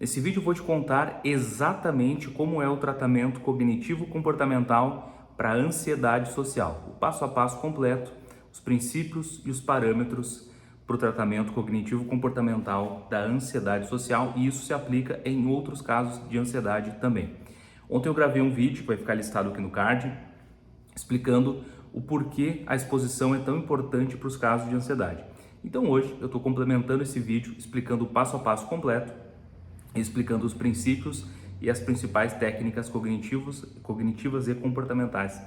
Nesse vídeo eu vou te contar exatamente como é o tratamento cognitivo-comportamental para a ansiedade social, o passo a passo completo, os princípios e os parâmetros para o tratamento cognitivo-comportamental da ansiedade social, e isso se aplica em outros casos de ansiedade também. Ontem eu gravei um vídeo que vai ficar listado aqui no card, explicando o porquê a exposição é tão importante para os casos de ansiedade. Então hoje eu estou complementando esse vídeo explicando o passo a passo completo, explicando os princípios e as principais técnicas cognitivas e comportamentais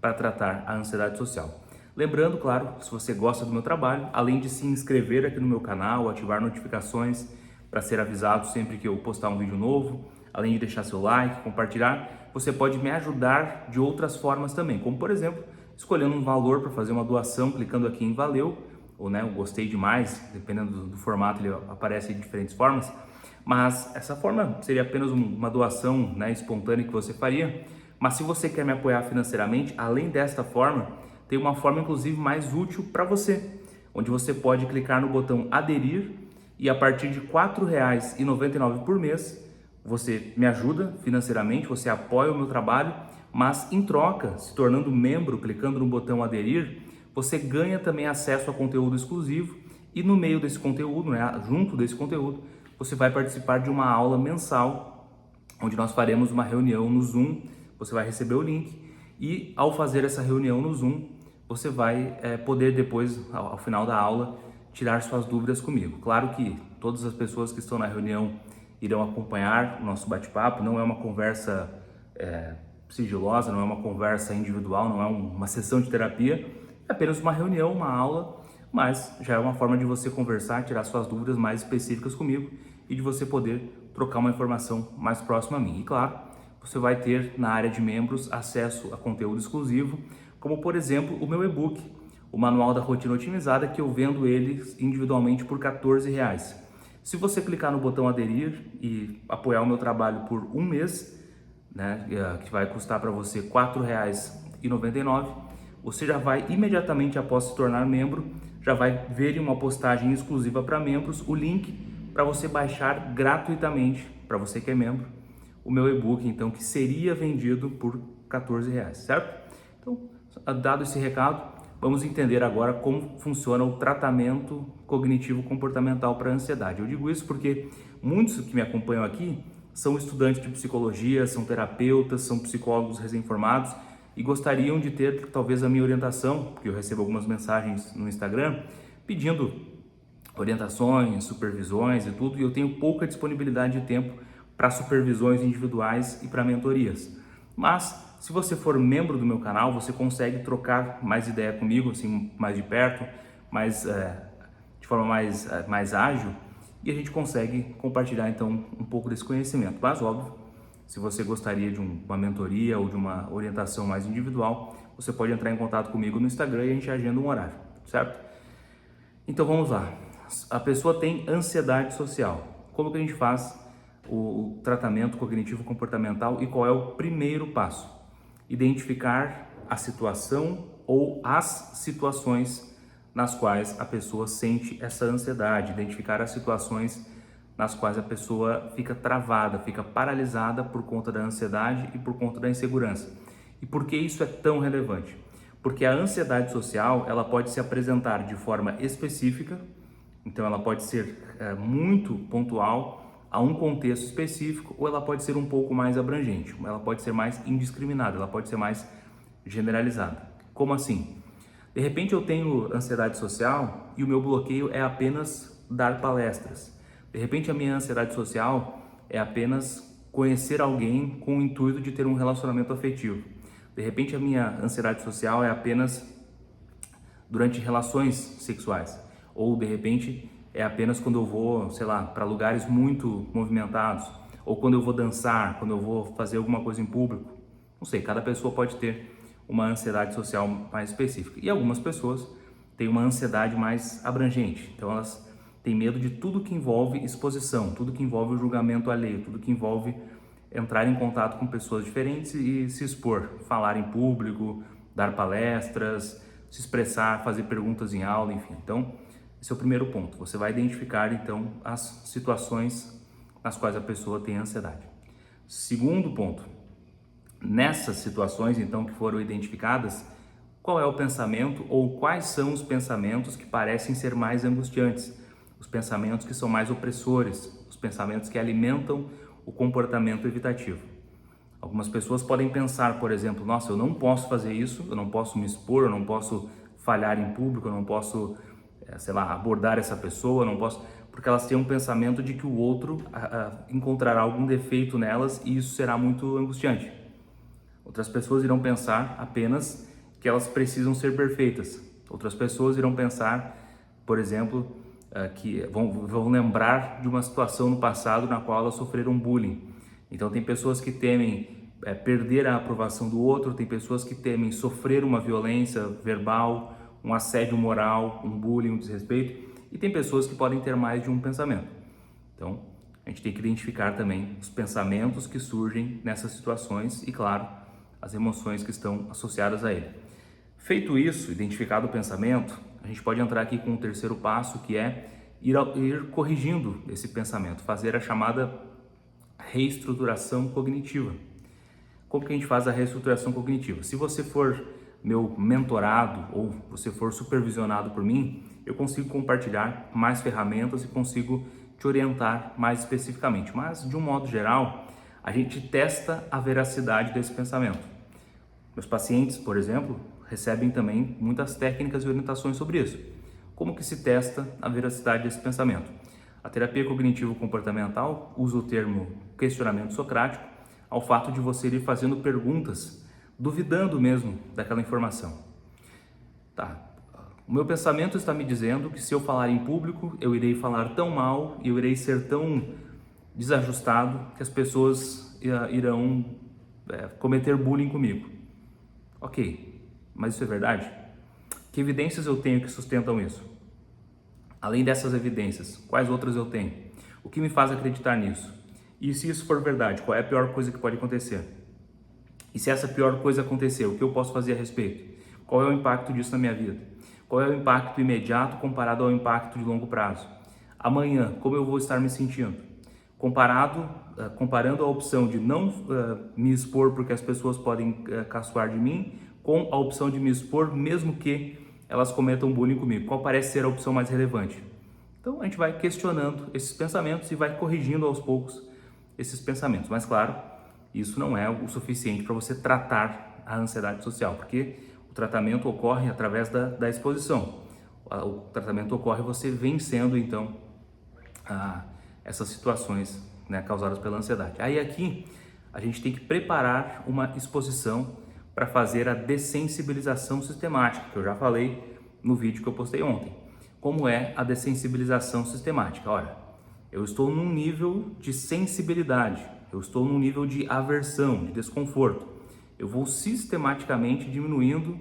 para tratar a ansiedade social. Lembrando, claro, se você gosta do meu trabalho, além de se inscrever aqui no meu canal, ativar notificações para ser avisado sempre que eu postar um vídeo novo, além de deixar seu like, compartilhar, você pode me ajudar de outras formas também, como por exemplo, escolhendo um valor para fazer uma doação, clicando aqui em valeu, ou o gostei demais, dependendo do formato ele aparece de diferentes formas, mas essa forma seria apenas uma doação espontânea que você faria. Mas se você quer me apoiar financeiramente, além desta forma, tem uma forma inclusive mais útil para você, onde você pode clicar no botão aderir e a partir de R$ 4,99 por mês, você me ajuda financeiramente, você apoia o meu trabalho, mas em troca, se tornando membro, clicando no botão aderir, você ganha também acesso a conteúdo exclusivo e no meio desse conteúdo, junto desse conteúdo, você vai participar de uma aula mensal, onde nós faremos uma reunião no Zoom, você vai receber o link e ao fazer essa reunião no Zoom, você vai poder depois, ao final da aula, tirar suas dúvidas comigo. Claro que todas as pessoas que estão na reunião irão acompanhar o nosso bate-papo, não é uma conversa sigilosa, não é uma conversa individual, não é uma sessão de terapia, é apenas uma reunião, uma aula, mas já é uma forma de você conversar, tirar suas dúvidas mais específicas comigo e de você poder trocar uma informação mais próxima a mim. E claro, você vai ter na área de membros acesso a conteúdo exclusivo, como por exemplo o meu e-book, o Manual da Rotina Otimizada, que eu vendo ele individualmente por R$ 14. Se você clicar no botão aderir e apoiar o meu trabalho por um mês, que vai custar para você R$ 4,99, você já vai imediatamente após se tornar membro, já vai ver em uma postagem exclusiva para membros o link para você baixar gratuitamente, para você que é membro, o meu e-book, então, que seria vendido por R$ 14, certo? Então, dado esse recado, vamos entender agora como funciona o tratamento cognitivo-comportamental para a ansiedade. Eu digo isso porque muitos que me acompanham aqui são estudantes de psicologia, são terapeutas, são psicólogos recém-formados e gostariam de ter talvez a minha orientação, porque eu recebo algumas mensagens no Instagram pedindo orientações, supervisões e tudo, e eu tenho pouca disponibilidade de tempo para supervisões individuais e para mentorias. Mas se você for membro do meu canal, você consegue trocar mais ideia comigo, assim, mais de perto, de forma mais ágil, e a gente consegue compartilhar então um pouco desse conhecimento. Mas óbvio, se você gostaria de uma mentoria ou de uma orientação mais individual, você pode entrar em contato comigo no Instagram e a gente agenda um horário, certo? Então vamos lá. A pessoa tem ansiedade social. Como que a gente faz o tratamento cognitivo-comportamental e qual é o primeiro passo? Identificar a situação ou as situações nas quais a pessoa sente essa ansiedade, identificar as situações nas quais a pessoa fica travada, fica paralisada por conta da ansiedade e por conta da insegurança. E por que isso é tão relevante? Porque a ansiedade social, ela pode se apresentar de forma específica, então ela pode ser muito pontual a um contexto específico, ou ela pode ser um pouco mais abrangente, ela pode ser mais indiscriminada, ela pode ser mais generalizada. Como assim? De repente eu tenho ansiedade social e o meu bloqueio é apenas dar palestras. De repente a minha ansiedade social é apenas conhecer alguém com o intuito de ter um relacionamento afetivo. De repente a minha ansiedade social é apenas durante relações sexuais. Ou de repente é apenas quando eu vou, sei lá, para lugares muito movimentados. Ou quando eu vou dançar, quando eu vou fazer alguma coisa em público. Não sei, cada pessoa pode ter uma ansiedade social mais específica. E algumas pessoas têm uma ansiedade mais abrangente. Então elas têm medo de tudo que envolve exposição, tudo que envolve o julgamento alheio, tudo que envolve entrar em contato com pessoas diferentes e se expor, falar em público, dar palestras, se expressar, fazer perguntas em aula, enfim. Então, esse é o primeiro ponto. Você vai identificar então as situações nas quais a pessoa tem ansiedade. Segundo ponto, nessas situações então que foram identificadas, qual é o pensamento ou quais são os pensamentos que parecem ser mais angustiantes, os pensamentos que são mais opressores, os pensamentos que alimentam o comportamento evitativo. Algumas pessoas podem pensar, por exemplo, nossa, eu não posso fazer isso, eu não posso me expor, eu não posso falhar em público, eu não posso, abordar essa pessoa, eu não posso, porque elas têm um pensamento de que o outro encontrará algum defeito nelas e isso será muito angustiante. Outras pessoas irão pensar apenas que elas precisam ser perfeitas. Outras pessoas irão pensar, por exemplo, que vão lembrar de uma situação no passado na qual elas sofreram bullying. Então tem pessoas que temem perder a aprovação do outro, tem pessoas que temem sofrer uma violência verbal, um assédio moral, um bullying, um desrespeito, e tem pessoas que podem ter mais de um pensamento. Então a gente tem que identificar também os pensamentos que surgem nessas situações e, claro, as emoções que estão associadas a ele. Feito isso, identificado o pensamento, a gente pode entrar aqui com o terceiro passo, que é ir corrigindo esse pensamento, fazer a chamada reestruturação cognitiva. Como que a gente faz a reestruturação cognitiva? Se você for meu mentorado ou você for supervisionado por mim, eu consigo compartilhar mais ferramentas e consigo te orientar mais especificamente. Mas, de um modo geral, a gente testa a veracidade desse pensamento. Meus pacientes, por exemplo, recebem também muitas técnicas e orientações sobre isso. Como que se testa a veracidade desse pensamento? A terapia cognitivo-comportamental usa o termo questionamento socrático ao fato de você ir fazendo perguntas, duvidando mesmo daquela informação. Tá. O meu pensamento está me dizendo que se eu falar em público, eu irei falar tão mal e eu irei ser tão desajustado que as pessoas irão cometer bullying comigo. Ok, mas isso é verdade? Que evidências eu tenho que sustentam isso? Além dessas evidências, quais outras eu tenho? O que me faz acreditar nisso? E se isso for verdade, qual é a pior coisa que pode acontecer? E se essa pior coisa acontecer, o que eu posso fazer a respeito? Qual é o impacto disso na minha vida? Qual é o impacto imediato comparado ao impacto de longo prazo? Amanhã, como eu vou estar me sentindo? Comparando a opção de não me expor porque as pessoas podem caçoar de mim, com a opção de me expor mesmo que elas cometam bullying comigo. Qual parece ser a opção mais relevante? Então a gente vai questionando esses pensamentos e vai corrigindo aos poucos esses pensamentos. Mas claro, isso não é o suficiente para você tratar a ansiedade social, porque o tratamento ocorre através da exposição. O tratamento ocorre você vencendo então essas situações, né, causadas pela ansiedade. Aí aqui a gente tem que preparar uma exposição para fazer a dessensibilização sistemática, que eu já falei no vídeo que eu postei ontem. Como é a dessensibilização sistemática? Olha, eu estou num nível de sensibilidade, eu estou num nível de aversão, de desconforto. Eu vou sistematicamente diminuindo,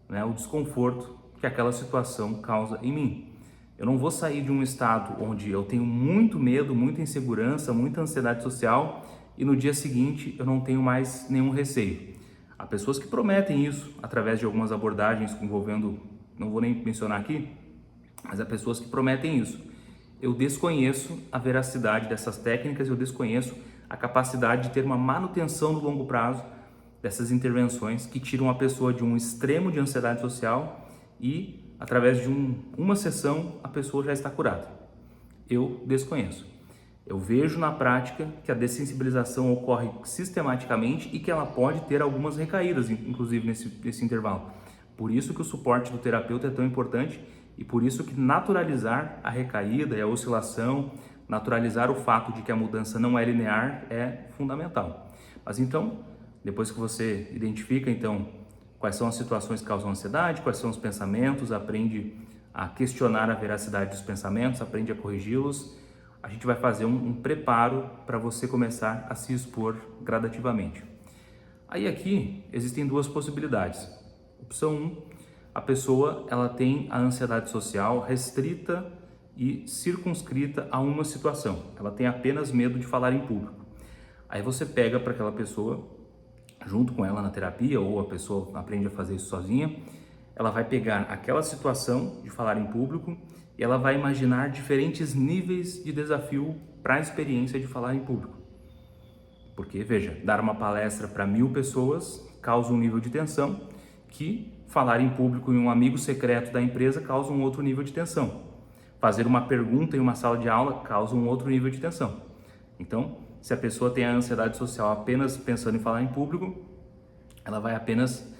né, o desconforto que aquela situação causa em mim. Eu não vou sair de um estado onde eu tenho muito medo, muita insegurança, muita ansiedade social e no dia seguinte eu não tenho mais nenhum receio. Há pessoas que prometem isso através de algumas abordagens envolvendo, não vou nem mencionar aqui, mas há pessoas que prometem isso. Eu desconheço a veracidade dessas técnicas, eu desconheço a capacidade de ter uma manutenção no longo prazo dessas intervenções que tiram a pessoa de um extremo de ansiedade social e através de uma sessão a pessoa já está curada. Eu desconheço. Eu vejo na prática que a dessensibilização ocorre sistematicamente e que ela pode ter algumas recaídas, inclusive nesse intervalo. Por isso que o suporte do terapeuta é tão importante e por isso que naturalizar a recaída e a oscilação, naturalizar o fato de que a mudança não é linear é fundamental. Mas então, depois que você identifica então quais são as situações que causam ansiedade, quais são os pensamentos, aprende a questionar a veracidade dos pensamentos, aprende a corrigi-los, a gente vai fazer um preparo para você começar a se expor gradativamente. Aí aqui existem duas possibilidades. Opção 1, a pessoa ela tem a ansiedade social restrita e circunscrita a uma situação. Ela tem apenas medo de falar em público. Aí você pega para aquela pessoa, junto com ela na terapia, ou a pessoa aprende a fazer isso sozinha, ela vai pegar aquela situação de falar em público e ela vai imaginar diferentes níveis de desafio para a experiência de falar em público. Porque, veja, dar uma palestra para 1000 pessoas causa um nível de tensão que falar em público em um amigo secreto da empresa causa um outro nível de tensão. Fazer uma pergunta em uma sala de aula causa um outro nível de tensão. Então, se a pessoa tem a ansiedade social apenas pensando em falar em público, ela vai apenas...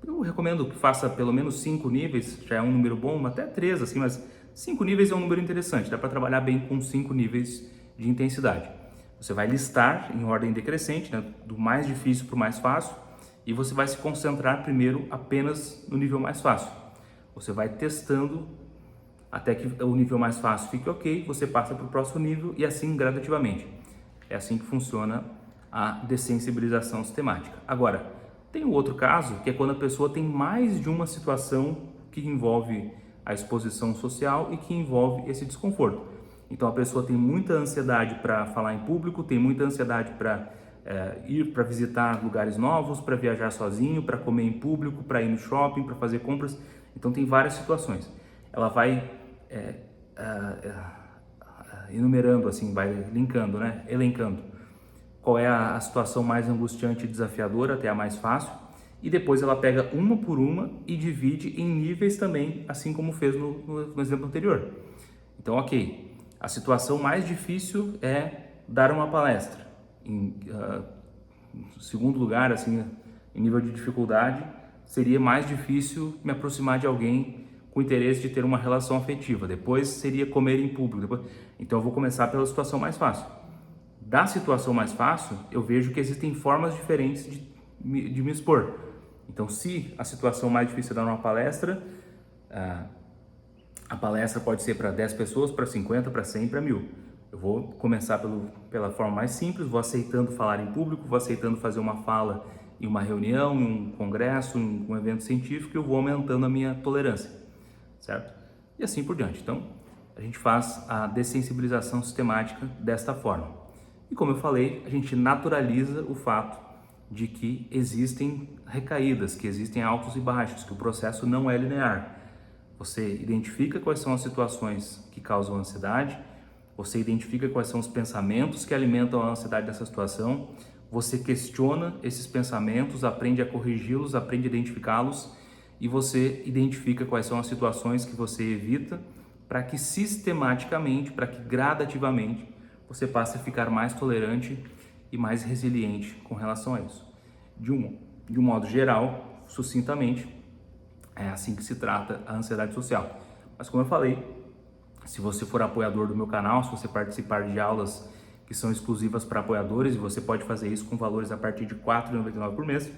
Eu recomendo que faça pelo menos 5 níveis, já é um número bom, até 3 assim, mas 5 níveis é um número interessante, dá para trabalhar bem com 5 níveis de intensidade. Você vai listar em ordem decrescente, né, do mais difícil para o mais fácil, e você vai se concentrar primeiro apenas no nível mais fácil. Você vai testando até que o nível mais fácil fique ok, você passa para o próximo nível e assim gradativamente. É assim que funciona a dessensibilização sistemática. Agora, tem o outro caso, que é quando a pessoa tem mais de uma situação que envolve a exposição social e que envolve esse desconforto. Então a pessoa tem muita ansiedade para falar em público, tem muita ansiedade para ir para visitar lugares novos, para viajar sozinho, para comer em público, para ir no shopping, para fazer compras. Então tem várias situações. Ela vai enumerando assim, vai linkando, né? Elencando qual é a situação mais angustiante e desafiadora até a mais fácil, e depois ela pega uma por uma e divide em níveis também, assim como fez no exemplo anterior. Então, ok, a situação mais difícil é dar uma palestra. Em segundo lugar, assim, em nível de dificuldade, seria mais difícil me aproximar de alguém com interesse de ter uma relação afetiva. Depois seria comer em público. Então eu vou começar pela situação mais fácil. Da situação mais fácil, eu vejo que existem formas diferentes de me expor. Então, se a situação mais difícil é dar uma palestra, a palestra pode ser para 10 pessoas, para 50, para 100, para 1000. Eu vou começar pela forma mais simples, vou aceitando falar em público, vou aceitando fazer uma fala em uma reunião, em um congresso, em um evento científico, e eu vou aumentando a minha tolerância, certo? E assim por diante. Então, a gente faz a dessensibilização sistemática desta forma. E como eu falei, a gente naturaliza o fato de que existem recaídas, que existem altos e baixos, que o processo não é linear. Você identifica quais são as situações que causam ansiedade, você identifica quais são os pensamentos que alimentam a ansiedade dessa situação, você questiona esses pensamentos, aprende a corrigi-los, aprende a identificá-los e você identifica quais são as situações que você evita para que sistematicamente, para que gradativamente você passe a ficar mais tolerante e mais resiliente com relação a isso. De um modo geral, sucintamente, é assim que se trata a ansiedade social. Mas como eu falei, se você for apoiador do meu canal, se você participar de aulas que são exclusivas para apoiadores, e você pode fazer isso com valores a partir de R$ 4,99 por mês,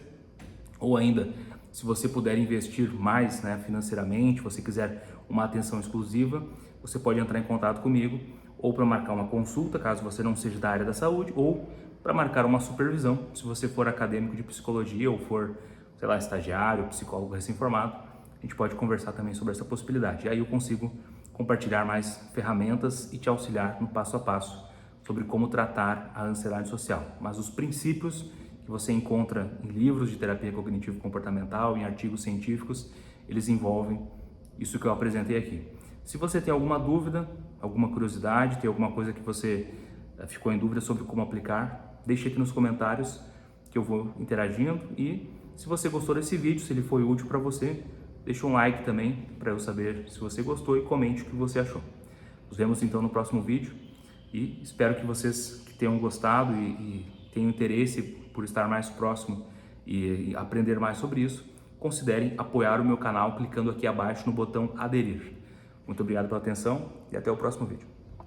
ou ainda, se você puder investir mais, né, financeiramente, você quiser uma atenção exclusiva, você pode entrar em contato comigo, ou para marcar uma consulta, caso você não seja da área da saúde, ou para marcar uma supervisão, se você for acadêmico de psicologia ou for, sei lá, estagiário, psicólogo recém-formado, a gente pode conversar também sobre essa possibilidade. E aí eu consigo compartilhar mais ferramentas e te auxiliar no passo a passo sobre como tratar a ansiedade social. Mas os princípios que você encontra em livros de terapia cognitivo-comportamental, em artigos científicos, eles envolvem isso que eu apresentei aqui. Se você tem alguma dúvida, alguma curiosidade, tem alguma coisa que você ficou em dúvida sobre como aplicar, deixe aqui nos comentários que eu vou interagindo. E se você gostou desse vídeo, se ele foi útil para você, deixa um like também para eu saber se você gostou e comente o que você achou. Nos vemos então no próximo vídeo e espero que vocês que tenham gostado e tenham interesse por estar mais próximo e aprender mais sobre isso, considerem apoiar o meu canal clicando aqui abaixo no botão aderir. Muito obrigado pela atenção e até o próximo vídeo.